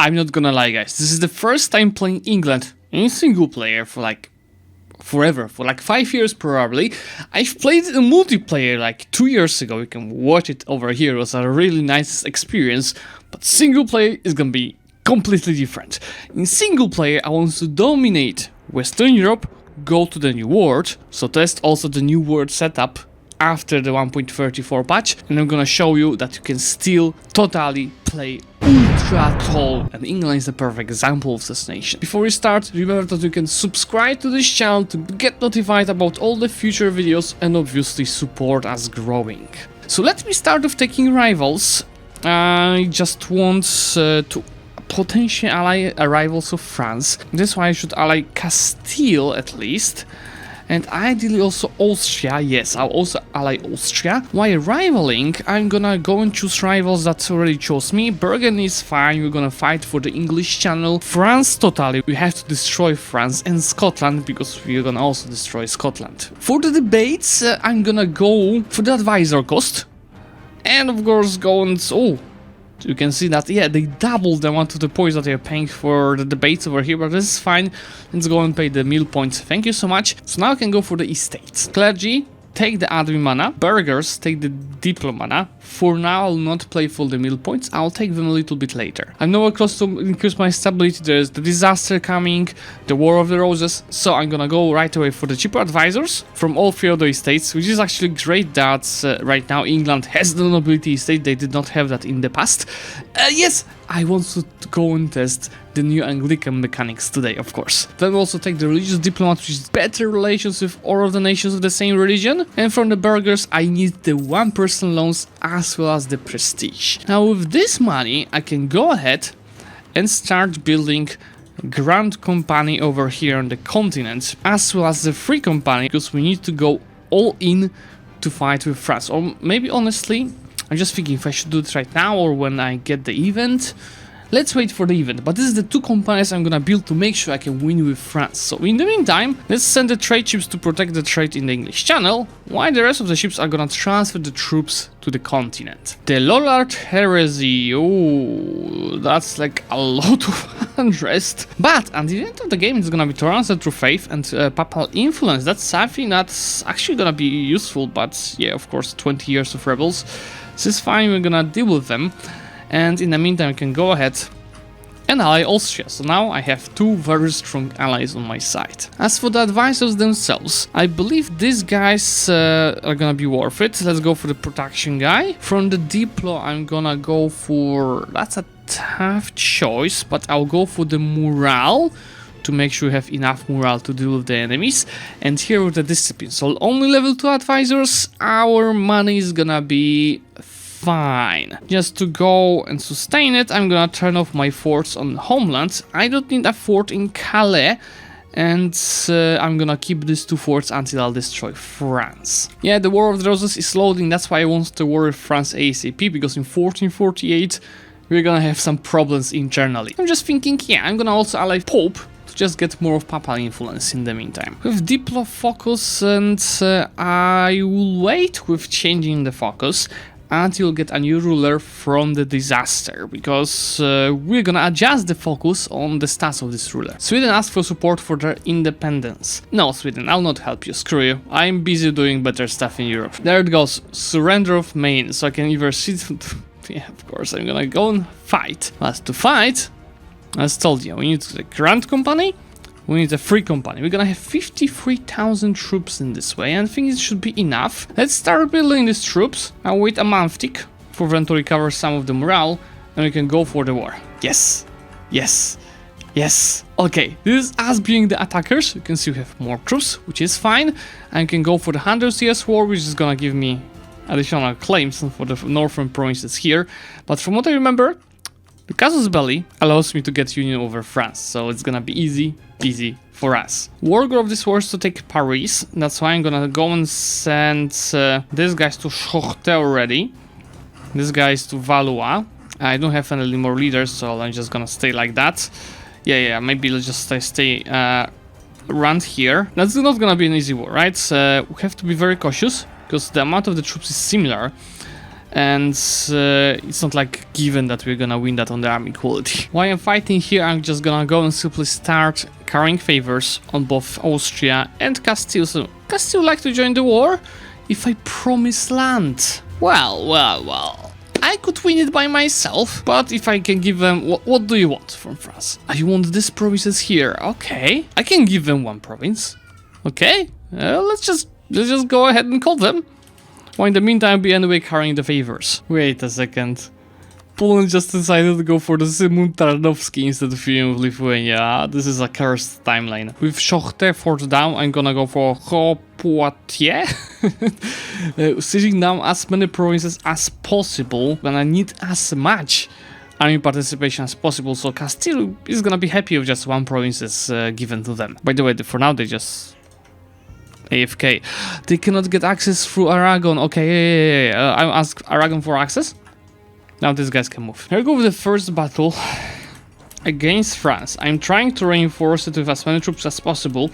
I'm not gonna lie, guys. This is the first time playing England in single player for like forever, for like 5 years probably. I've played a multiplayer like 2 years ago. You can watch it over here. It was a really nice experience, but single player is gonna be completely different. In single player, I want to dominate Western Europe, go to the new world, so test also the new world setup after the 1.34 patch, and I'm gonna show you that you can still totally play ultra tall, and England is the perfect example of this nation. Before we start, remember that you can subscribe to this channel to get notified about all the future videos and obviously support us growing. So let me start with taking rivals. I just want to potentially ally rivals of France. That's why I should ally Castile at least. And ideally also Austria. Yes, I'll also ally Austria. While rivaling, I'm gonna go and choose rivals that already chose me. Burgundy is fine, we're gonna fight for the English channel. France, totally, we have to destroy France. And Scotland, because we're gonna also destroy Scotland. For the debates, I'm gonna go for the advisor cost. And of course go and... oh, you can see that, yeah, they doubled the amount of the points that they're paying for the debates over here, but this is fine. Let's go and pay the meal points. Thank you so much. So now I can go for the estates. Clergy, take the admin mana. Burghers, take the diplo mana. For now, I'll not play for the meal points. I'll take them a little bit later. I'm nowhere close to increase my stability. There's the disaster coming, the War of the Roses. So I'm gonna go right away for the cheaper advisors from all three of the estates, which is actually great that right now England has the nobility estate. They did not have that in the past. Yes, I want to go and test the new Anglican mechanics today, of course. Then we'll also take the religious diplomat, which is better relations with all of the nations of the same religion. And from the burghers, I need the 1% loans as well as the prestige. Now with this money, I can go ahead and start building Grand Company over here on the continent, as well as the Free Company, because we need to go all in to fight with France. Or maybe honestly, I'm just thinking if I should do it right now or when I get the event. Let's wait for the event, but this is the two companies I'm gonna build to make sure I can win with France. So in the meantime, let's send the trade ships to protect the trade in the English Channel, while the rest of the ships are gonna transfer the troops to the continent. The Lollard Heresy, oh, that's like a lot of unrest. But at the end of the game, it's gonna be transferred through faith and papal influence. That's something that's actually gonna be useful, but yeah, of course, 20 years of rebels. This is fine, we're gonna deal with them. And in the meantime, I can go ahead and ally Austria. So now I have two very strong allies on my side. As for the advisors themselves, I believe these guys are gonna be worth it. Let's go for the production guy. From the Diplo, I'm gonna go for... that's a tough choice, but I'll go for the morale to make sure we have enough morale to deal with the enemies. And here with the discipline. So only level 2 advisors, our money is gonna be fine. Just to go and sustain it, I'm gonna turn off my forts on homeland. I don't need a fort in Calais, and I'm gonna keep these two forts until I'll destroy France. Yeah, the War of the Roses is loading, that's why I want to war with France ASAP, because in 1448 we're gonna have some problems internally. I'm just thinking, yeah, I'm gonna also ally Pope to just get more of papal influence in the meantime. With Diplo focus, and I will wait with changing the focus until get a new ruler from the disaster, because we're gonna adjust the focus on the stats of this ruler. Sweden asked for support for their independence. No, Sweden, I'll not help you, screw you. I'm busy doing better stuff in Europe. There it goes, surrender of Maine, so I can either sit... yeah, of course, I'm gonna go and fight. But to fight, as told you, we need the Grand Company, we need a Free Company. We're gonna have 53,000 troops in this way, and I think it should be enough. Let's start building these troops. I'll wait a month tick for them to recover some of the morale, and we can go for the war. Yes, yes, yes. Okay, this is us being the attackers. You can see we have more troops, which is fine. I can go for the 100 years war, which is gonna give me additional claims for the northern provinces here. But from what I remember, the casus belli allows me to get union over France, so it's gonna be easy peasy for us. War goal of this war is to take Paris. That's why I'm gonna go and send these guys to Chochte already. This guy is to Valois. I don't have any more leaders, so I'm just gonna stay like that. Yeah, maybe let's just stay around here. That's not gonna be an easy war, right? We have to be very cautious, because the amount of the troops is similar. And it's not like given that we're gonna win that on the army equality. While I'm fighting here, I'm just gonna go and simply start carrying favors on both Austria and Castile. So Castile like to join the war if I promise land. Well. I could win it by myself, but if I can give them... What do you want from France? I want these provinces here. Okay. I can give them one province. Okay. Let's just go ahead and call them. Well, in the meantime, I'll be anyway carrying the favors. Wait a second. Poland just decided to go for the Szymon Tarnowski instead of union with Lithuania. This is a cursed timeline. With Chochte fort down, I'm gonna go for Poitiers. Sieging down as many provinces as possible. When I need as much army participation as possible, so Castile is gonna be happy with just one province given to them. By the way, for now they just... AFK. They cannot get access through Aragon. Okay, I'll ask Aragon for access. Now these guys can move. Here we go with the first battle against France. I'm trying to reinforce it with as many troops as possible.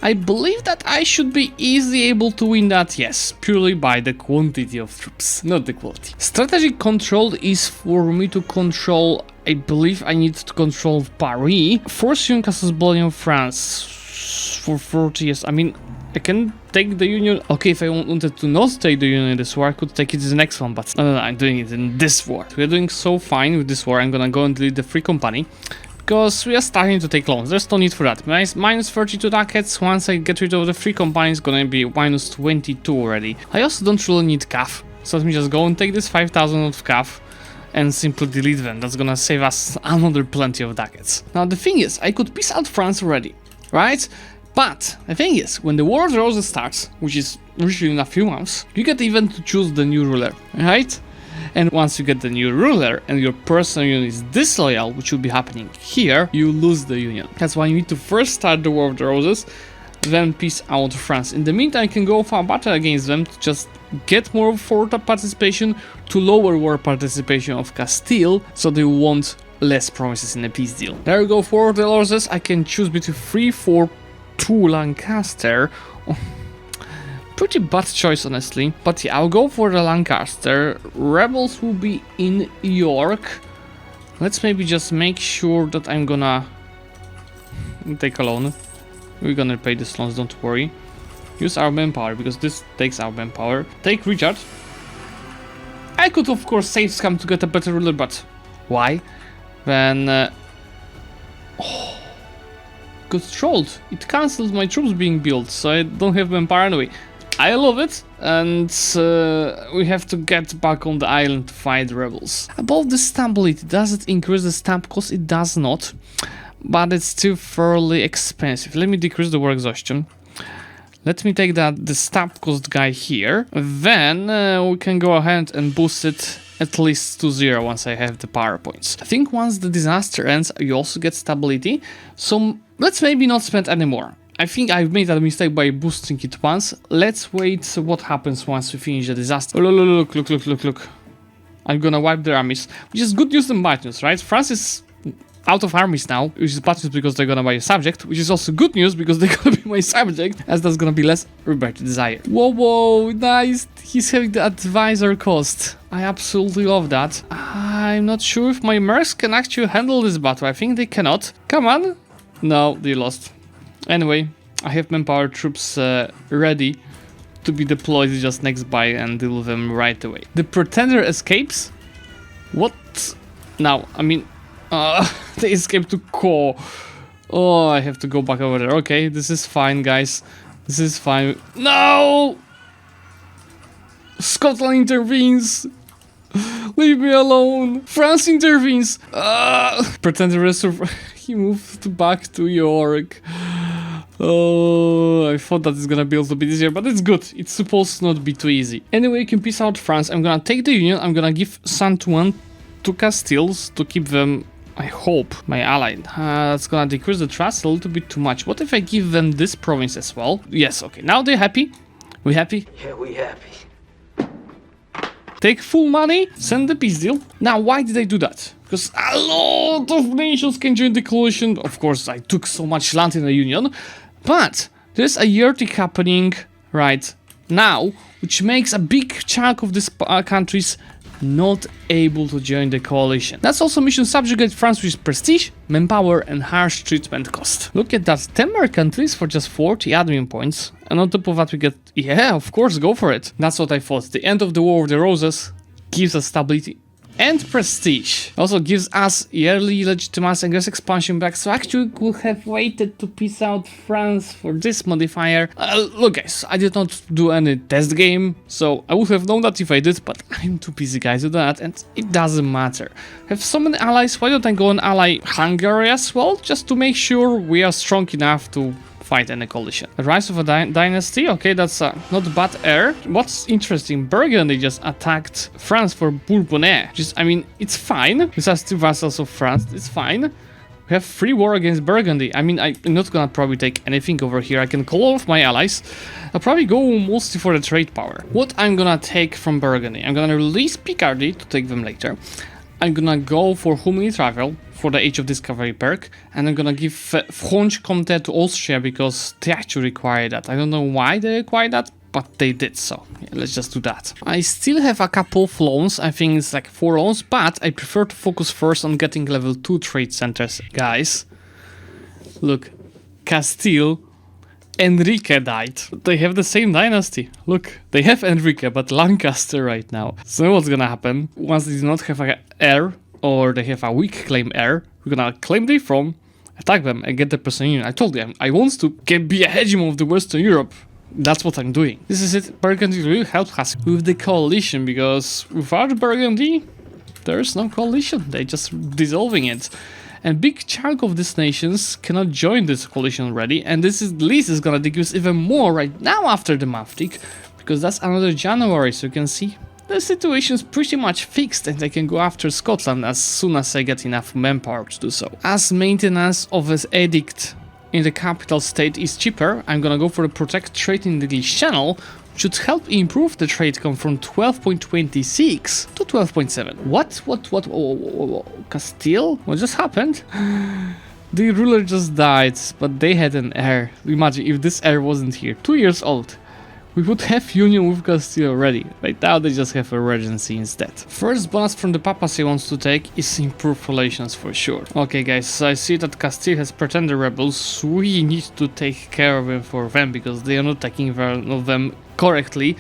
I believe that I should be easily able to win that, yes, purely by the quantity of troops, not the quality. Strategic control is for me to control, I believe I need to control Paris. Force Union Castles Belgium France for 40 years. I mean, I can take the Union. Okay, if I wanted to not take the Union in this war, I could take it in the next one, but no, I'm doing it in this war. We're doing so fine with this war. I'm gonna go and delete the Free Company because we are starting to take loans. There's no need for that. Minus 32 ducats. Once I get rid of the Free Company, it's gonna be minus 22 already. I also don't really need CAF, so let me just go and take this 5,000 of CAF and simply delete them. That's gonna save us another plenty of ducats. Now the thing is, I could peace out France already, right? But the thing is, when the War of the Roses starts, which is usually in a few months, you get even to choose the new ruler, right? And once you get the new ruler and your personal union is disloyal, which will be happening here, you lose the union. That's why you need to first start the War of the Roses, then peace out France. In the meantime, you can go for a battle against them to just get more fort participation, to lower war participation of Castile, so they want less promises in a peace deal. There we go for the Roses. I can choose between 3, 4, 2 Lancaster. Oh, pretty bad choice, honestly. But yeah, I'll go for the Lancaster. Rebels will be in York. Let's maybe just make sure that I'm gonna take a loan. We're gonna pay this loans, don't worry. Use our manpower because this takes our manpower. Take Richard. I could of course save Scam to get a better ruler, but why? Then got trolled. It cancels my troops being built, so I don't have manpower anyway. I love it, and we have to get back on the island to fight the rebels. About the stability, does it increase the stamp cost? It does not, but it's still fairly expensive. Let me decrease the war exhaustion. Let me take the stamp cost guy here. Then we can go ahead and boost it at least to 0 once I have the power points. I think once the disaster ends, you also get stability. So let's maybe not spend anymore. I think I've made a mistake by boosting it once. Let's wait what happens once we finish the disaster. Oh, look. I'm gonna wipe their armies, which is good news and bad news, right? France is out of armies now, which is bad news because they're gonna buy a subject, which is also good news because they're gonna be my subject, as that's gonna be less Robert Desire. Whoa, nice. He's having the advisor cost. I absolutely love that. I'm not sure if my mercs can actually handle this battle. I think they cannot. Come on. No, they lost. Anyway, I have manpower troops ready to be deployed just next by and deal with them right away. The pretender escapes? What? Now, I mean, they escaped to Ko. Oh, I have to go back over there. Okay, this is fine, guys. This is fine. No! Scotland intervenes. Leave me alone. France intervenes. Pretender he moved back to York. Oh, I thought that it's gonna be a little bit easier, but it's good. It's supposed to not be too easy. Anyway, you can peace out France. I'm gonna take the Union. I'm gonna give Saint-Ouen to Castiles to keep them, I hope, my ally. That's gonna decrease the trust a little bit too much. What if I give them this province as well? Yes, okay. Now they're happy. We happy? Yeah, we happy. Take full money, send the peace deal. Now, why did I do that? Because a lot of nations can join the coalition. Of course, I took so much land in the Union. But there's a yearly happening right now which makes a big chunk of these countries not able to join the coalition. That's also mission subjugate France with prestige, manpower and harsh treatment cost. Look at that, 10 more countries for just 40 admin points. And on top of that we get, yeah, of course, go for it. That's what I thought. The end of the War of the Roses gives us stability and prestige. Also gives us yearly legitimacy and expansion back, so actually we could have waited to peace out France for this modifier. Look guys, I did not do any test game, so I would have known that if I did, but I'm too busy guys to do that, and it doesn't matter. I have so many allies, why don't I go and ally Hungary as well, just to make sure we are strong enough to fight any coalition. The rise of a dynasty, okay, that's not bad heir. What's interesting, Burgundy just attacked France for Bourbonnais, which is, I mean, it's fine. These are still vassals of France, it's fine. We have free war against Burgundy. I mean, I'm not gonna probably take anything over here. I can call all of my allies. I'll probably go mostly for the trade power. What I'm gonna take from Burgundy? I'm gonna release Picardy to take them later. I'm gonna go for Humane Travel for the Age of Discovery perk, and I'm gonna give Franche-Comté to Austria because they actually require that. I don't know why they require that, but they did, so yeah, let's just do that. I still have a couple of loans, I think it's like 4 loans, but I prefer to focus first on getting level 2 trade centers. Guys, look, Castile, Enrique died. They have the same dynasty. Look, they have Enrique, but Lancaster right now. So what's gonna happen? Once they do not have an heir, or they have a weak claim heir, we're gonna claim their throne, attack them, and get the Persian Union. I told you, I want to be a hegemon of the Western Europe. That's what I'm doing. This is it. Burgundy really helped us with the coalition, because without Burgundy, there's no coalition. They're just dissolving it. And big chunk of these nations cannot join this coalition already, and this list is gonna decrease even more right now after the month tick, because that's another January, so you can see the situation is pretty much fixed, and I can go after Scotland as soon as I get enough manpower to do so. As maintenance of this edict in the capital state is cheaper, I'm gonna go for the protect trade in the English Channel, which should help improve the trade come from 12.26 to 12.7. What? Oh, Castile? What just happened? The ruler just died, but they had an heir. Imagine if this heir wasn't here, 2 years old. We would have union with Castile already. Right now they just have a regency instead. First bonus from the papacy wants to take is improved relations for sure. Okay guys, so I see that Castile has pretender rebels. We need to take care of them for them, because they are not taking care of them correctly.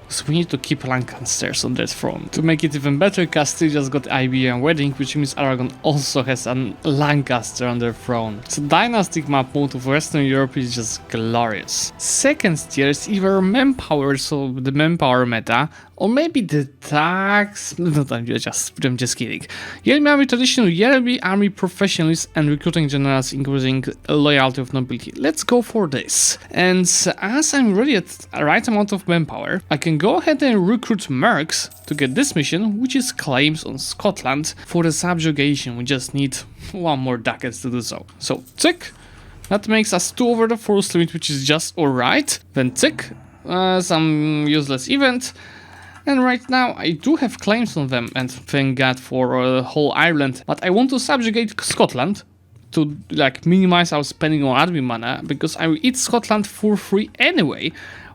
So we need to keep Lancasters on that throne. To make it even better, Castile just got Iberian wedding, which means Aragon also has a Lancaster on their throne. So dynastic map mode of Western Europe is just glorious. Second tier is either manpower, so the manpower meta, or maybe the tax. No, I'm just kidding. Yearly army tradition, yearly army professionals, and recruiting generals, increasing loyalty of nobility. Let's go for this. And as I'm already at the right amount of manpower, I can go ahead and recruit mercs to get this mission, which is claims on Scotland for the subjugation. We just need 1 more ducat to do so. So tick. That makes us 2 over the force limit, which is just alright. Then tick. Some useless event. And right now I do have claims on them, and thank God for the whole Ireland. But I want to subjugate Scotland to like minimize our spending on admin mana, because I will eat Scotland for free anyway.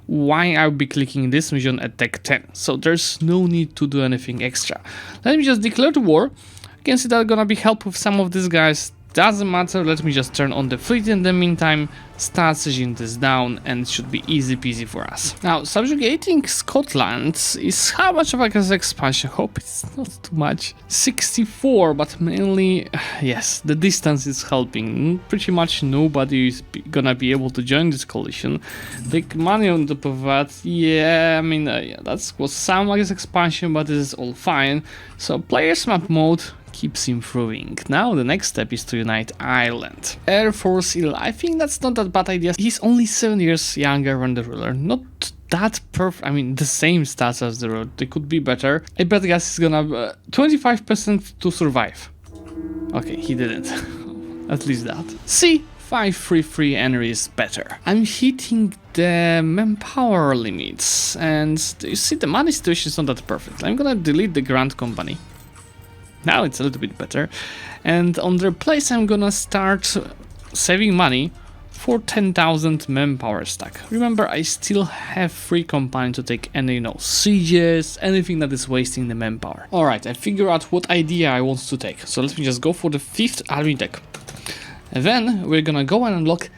Why I'll be clicking this mission at deck 10. So there's no need to do anything extra. Let me just declare the war. You can see that I'm gonna be help with some of these guys. Doesn't matter, let me just turn on the fleet in the meantime, start sieging this down, and it should be easy peasy for us. Now, subjugating Scotland is how much of like an expansion? Hope it's not too much. 64, but mainly, yes, the distance is helping. Pretty much nobody is gonna be able to join this coalition. Big money on top of that, yeah, I mean, yeah, that was some like expansion, but this is all fine. So, players map mode keeps improving. Now the next step is to unite Ireland. Air Force Ill, I think that's not that bad idea. He's only 7 years younger than the ruler. Not that perfect, I mean the same stats as the ruler. They could be better. I bet guys is gonna 25% to survive. Okay, he didn't. At least that. See? 533 Henry is better. I'm hitting the manpower limits, and you see the money situation is not that perfect. I'm gonna delete the Grand Company. Now it's a little bit better, and on their place I'm gonna start saving money for 10,000 manpower stack. Remember, I still have free company to take any, sieges, anything that is wasting the manpower. Alright, I figure out what idea I want to take. So let me just go for the 5th army deck. And then we're gonna go and unlock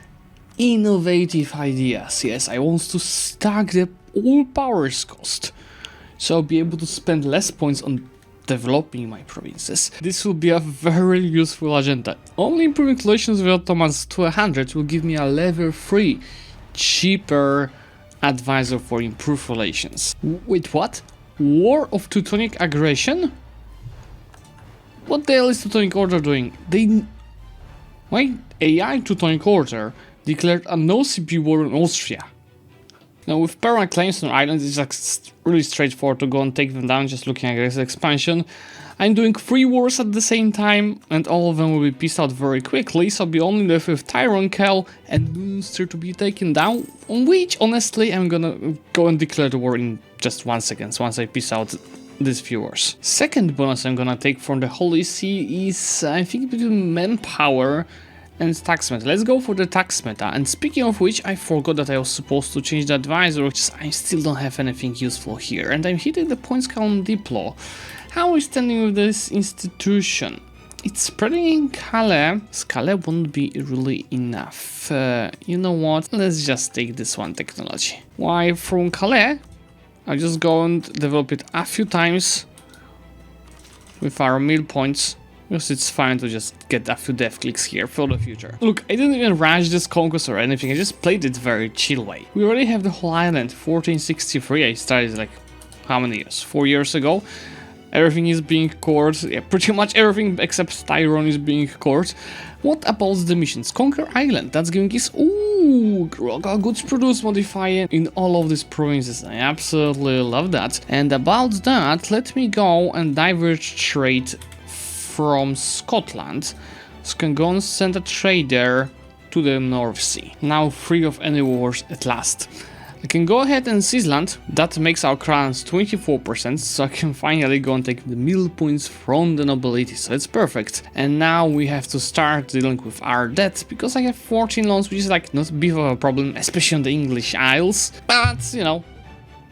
innovative ideas. Yes, I want to stack the all powers cost. So I'll be able to spend less points on developing my provinces. This will be a very useful agenda. Only improving relations with Ottomans to 100 will give me a level 3 cheaper advisor for improved relations. Wait, what? War of Teutonic aggression? What the hell is Teutonic Order doing? My AI Teutonic Order declared a no-CP war in Austria. Now with permanent claims on islands, it's like really straightforward to go and take them down just looking at this expansion. I'm doing 3 wars at the same time, and all of them will be pieced out very quickly, so I'll be only left with Tyrone and Munster to be taken down, on which, honestly, I'm gonna go and declare the war in just 1 second, once I piece out these few wars. Second bonus I'm gonna take from the Holy See is, I think, between manpower and tax meta. Let's go for the tax meta. And speaking of which, I forgot that I was supposed to change the advisor, which is I still don't have anything useful here. And I'm hitting the points count Diplo. How are we standing with this institution? It's spreading in Calais. Calais won't be really enough. You know what? Let's just take this one technology. Why from Calais? I'll just go and develop it a few times with our mill points. Because it's fine to just get a few dev clicks here for the future. Look, I didn't even rush this conquest or anything, I just played it very chill way. We already have the whole island, 1463, I started like, how many years? 4 years ago. Everything is being cored, yeah, pretty much everything except Tyrone is being cored. What about the missions? Conquer Island, that's giving us, goods produced modifier in all of these provinces. I absolutely love that. And about that, let me go and diverge trade from Scotland, so can go and send a trader to the North Sea. Now free of any wars at last. I can go ahead and seize land, that makes our crowns 24%, so I can finally go and take the mill points from the nobility, so it's perfect. And now we have to start dealing with our debt, because I have 14 loans, which is like not a bit of a problem, especially on the English Isles, but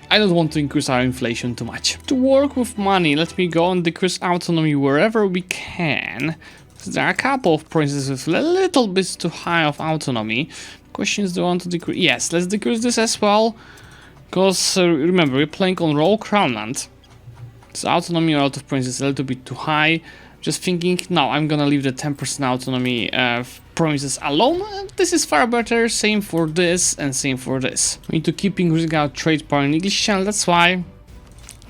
I don't want to increase our inflation too much. To work with money, let me go and decrease autonomy wherever we can. There are a couple of provinces with a little bit too high of autonomy. Question is, do I want to decrease? Yes, let's decrease this as well. Because remember, we're playing on Royal Crown land. So autonomy out of provinces is a little bit too high. Just thinking, no, I'm gonna leave the 10% autonomy provinces alone. This is far better. Same for this and same for this. We need to keep increasing our trade power in English Channel. That's why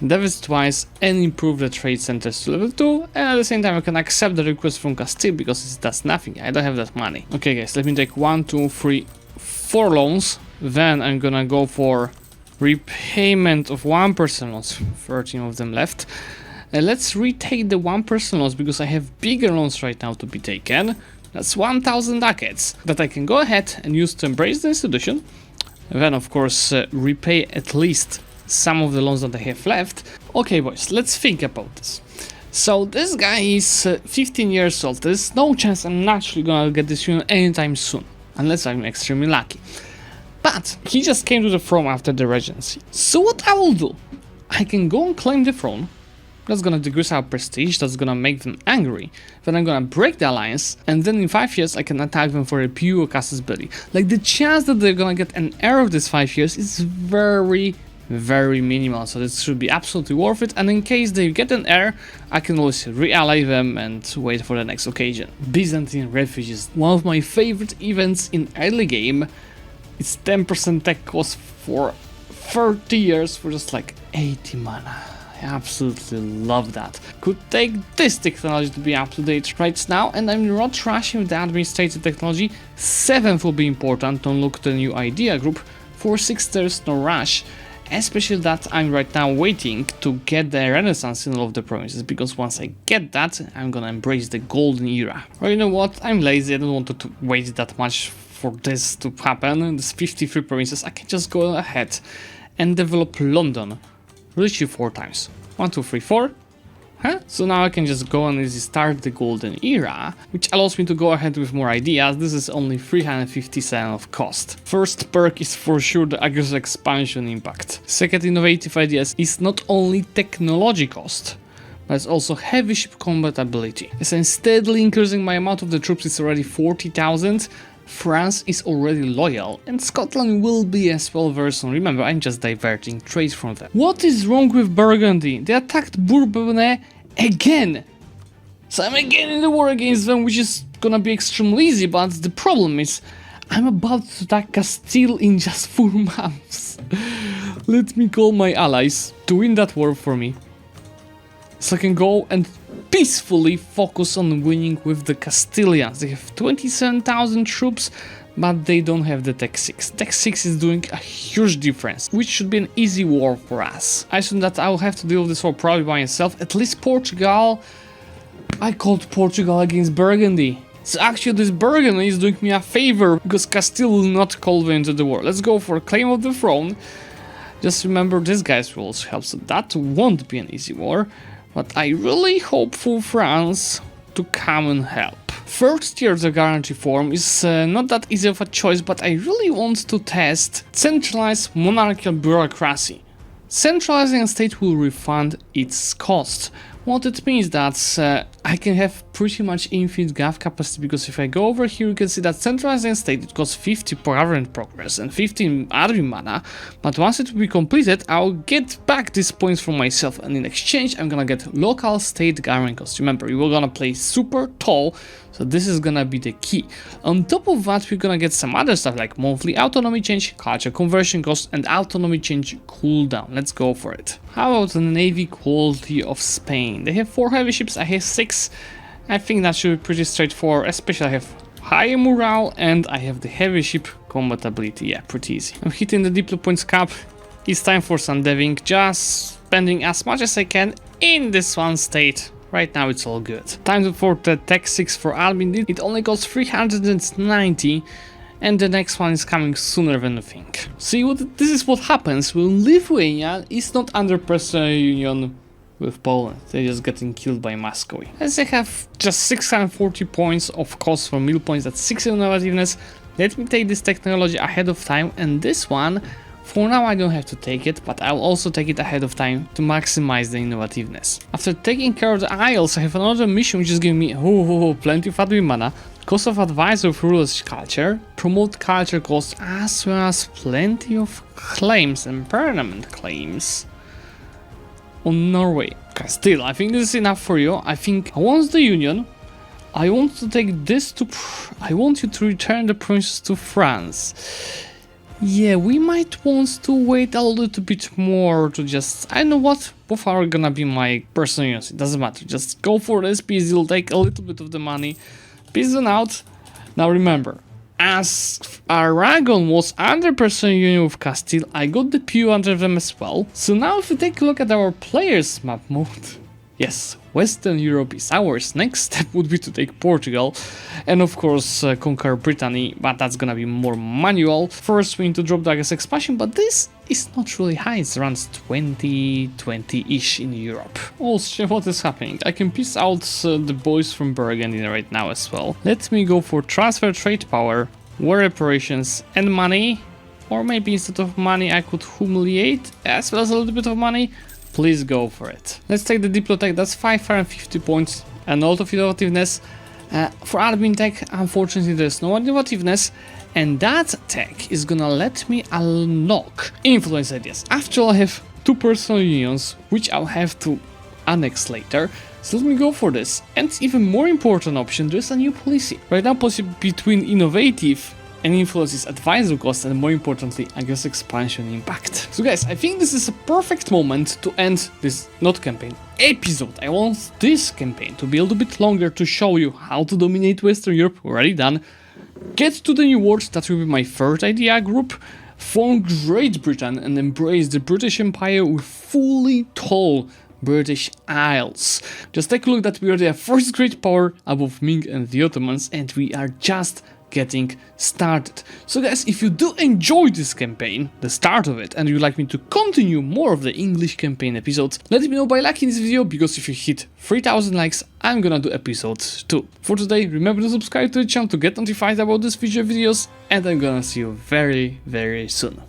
deficit twice and improve the trade centers to level 2. And at the same time, I can accept the request from Castile because it does nothing. I don't have that money. Okay, guys, let me take 1, 2, 3, 4 loans. Then I'm gonna go for repayment of 1% loans. 13 of them left. Let's retake the 1% loans because I have bigger loans right now to be taken. That's 1,000 ducats that I can go ahead and use to embrace the institution. And then, of course, repay at least some of the loans that I have left. Okay, boys, let's think about this. So this guy is 15 years old. There's no chance I'm naturally gonna get this union anytime soon, unless I'm extremely lucky. But he just came to the throne after the regency. So what I will do, I can go and claim the throne. That's gonna decrease our prestige, that's gonna make them angry. Then I'm gonna break the alliance, and then in 5 years I can attack them for a pure casus belli. Like, the chance that they're gonna get an heir of this 5 years is very minimal, so this should be absolutely worth it. And in case they get an heir, I can always re-ally them and wait for the next occasion. Byzantine refugees, one of my favorite events in early game. It's 10% tech cost for 30 years for just like 80 mana. I absolutely love that. Could take this technology to be up to date right now, and I'm not rushing with the administrative technology. 7th will be important to unlock the new idea group. For 6 there's no rush, especially that I'm right now waiting to get the renaissance in all of the provinces, because once I get that, I'm gonna embrace the golden era. Or you know what, I'm lazy, I don't want to wait that much for this to happen. There's 53 provinces, I can just go ahead and develop London. Literally 4 times. 1, 2, 3, 4. Huh? So now I can just go and easily start the golden era, which allows me to go ahead with more ideas. This is only 357 of cost. First perk is for sure the aggressive expansion impact. Second innovative idea is not only technology cost, but it's also heavy ship combat ability. As I'm steadily increasing my amount of the troops, it's already 40,000. France is already loyal, and Scotland will be as well very soon. Remember, I'm just diverting trade from them. What is wrong with Burgundy? They attacked Bourbonnais again! So I'm again in the war against them, which is gonna be extremely easy, but the problem is I'm about to attack Castile in just 4 months. Let me call my allies to win that war for me, so I can go and peacefully focus on winning with the Castilians. They have 27,000 troops, but they don't have the Tech 6. Tech 6 is doing a huge difference, which should be an easy war for us. I assume that I will have to deal with this war probably by myself. At least Portugal. I called Portugal against Burgundy. So actually this Burgundy is doing me a favor, because Castile will not call them into the war. Let's go for claim of the throne. Just remember this guy's rules help, so that won't be an easy war. But I really hope for France to come and help. First tier the guarantee form is not that easy of a choice, but I really want to test centralized monarchical bureaucracy. Centralizing a state will refund its cost. What it means that I can have pretty much infinite gov capacity, because if I go over here you can see that centralizing a state it costs 50 government progress and 15 army mana, but once it will be completed I'll get back these points for myself, and in exchange I'm gonna get local state government costs. Remember, we were gonna play super tall, so this is gonna be the key. On top of that we're gonna get some other stuff like monthly autonomy change, culture conversion cost, and autonomy change cooldown. Let's go for it. How about the navy quality of Spain? They have 4 heavy ships, I have 6. I think that should be pretty straightforward, especially I have high morale and I have the heavy ship combat ability. Yeah, pretty easy. I'm hitting the diplo points cap. It's time for some deving, just spending as much as I can in this one state. Right now it's all good. Time for the Tech 6 for Albin. It only costs 390. And the next one is coming sooner than you think. See, this is what happens when Lithuania is not under personal union with Poland. They're just getting killed by Muscovy. As they have just 640 points of cost for mill points, that's 6 innovativeness. Let me take this technology ahead of time, and this one, for now I don't have to take it, but I'll also take it ahead of time to maximize the innovativeness. After taking care of the Isles, I have another mission which is giving me plenty of admin mana, cost of advisor of rulers culture, promote culture costs, as well as plenty of claims and permanent claims on Norway. Okay, still, I think this is enough for you. I think once the union, I want to take this to... I want you to return the princess to France. Yeah, we might want to wait a little bit more to just... I know what, both are gonna be my personal units, it doesn't matter. Just go for this piece, you'll take a little bit of the money. Peace out. Now remember, as Aragon was under personal union with Castile, I got the PU under them as well. So now if we take a look at our players map mode, yes, Western Europe is ours. Next step would be to take Portugal and of course conquer Brittany, but that's gonna be more manual. First we need to drop the Agas expansion, but this is not really high, it's around 20-ish in Europe. Oh shit, what is happening? I can piece out the boys from Burgundy right now as well. Let me go for transfer trade power, war reparations and money, or maybe instead of money I could humiliate as well as a little bit of money. Please go for it. Let's take the Diplo tech, that's 550 points and a lot of innovativeness. For admin tech, unfortunately there's no innovativeness, and that tech is gonna let me unlock influence ideas. After all, I have 2 personal unions, which I'll have to annex later. So let me go for this. And even more important option, there's a new policy. Right now, policy between innovative and influence is advisor cost, and more importantly, I guess expansion impact. So guys, I think this is a perfect moment to end this, not campaign, episode. I want this campaign to be a little bit longer to show you how to dominate Western Europe, already done. Get to the new world, that will be my third idea group. Form Great Britain and embrace the British Empire with fully tall British Isles. Just take a look that we are the first great power above Ming and the Ottomans, and we are just getting started. So guys, if you do enjoy this campaign, the start of it, and you'd like me to continue more of the English campaign episodes, let me know by liking this video, because if you hit 3000 likes, I'm gonna do episodes too. For today, remember to subscribe to the channel to get notified about these future videos, and I'm gonna see you very, very soon.